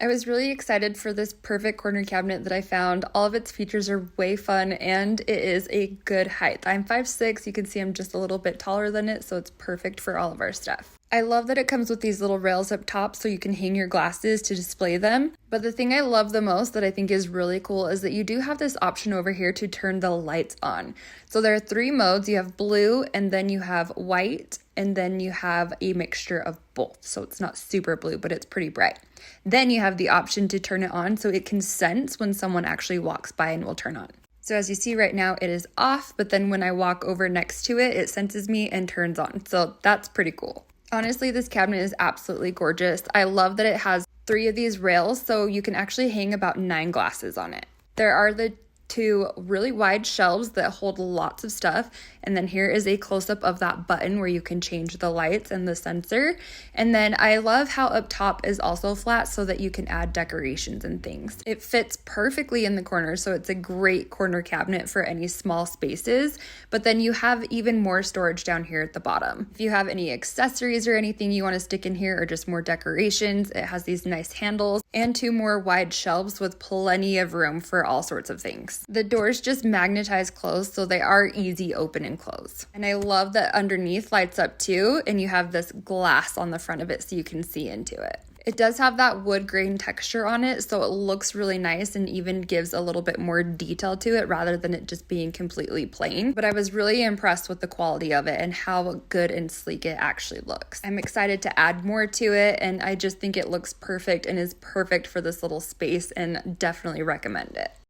I was really excited for this perfect corner cabinet that I found. All of its features are way fun and it is a good height. I'm 5'6", you can see I'm just a little bit taller than it, so it's perfect for all of our stuff. I love that it comes with these little rails up top so you can hang your glasses to display them. But the thing I love the most that I think is really cool is that you do have this option over here to turn the lights on. So there are 3 modes. You have blue, and then you have white, and then you have a mixture of both. So it's not super blue, but it's pretty bright. Then you have the option to turn it on so it can sense when someone actually walks by and will turn on. So as you see right now, it is off, but then when I walk over next to it, it senses me and turns on. So that's pretty cool. Honestly, this cabinet is absolutely gorgeous. I love that it has 3 of these rails, so you can actually hang about 9 glasses on it. There are the 2 really wide shelves that hold lots of stuff, and then here is a close-up of that button where you can change the lights and the sensor. And then I love how up top is also flat so that you can add decorations and things. It fits perfectly in the corner, so it's a great corner cabinet for any small spaces, but then you have even more storage down here at the bottom. If you have any accessories or anything you want to stick in here or just more decorations, it has these nice handles and 2 more wide shelves with plenty of room for all sorts of things. The doors just magnetize closed, so they are easy open and close. And I love that underneath lights up too, and you have this glass on the front of it so you can see into it. It does have that wood grain texture on it, so it looks really nice and even gives a little bit more detail to it rather than it just being completely plain. But I was really impressed with the quality of it and how good and sleek it actually looks. I'm excited to add more to it, and I just think it looks perfect and is perfect for this little space and definitely recommend it.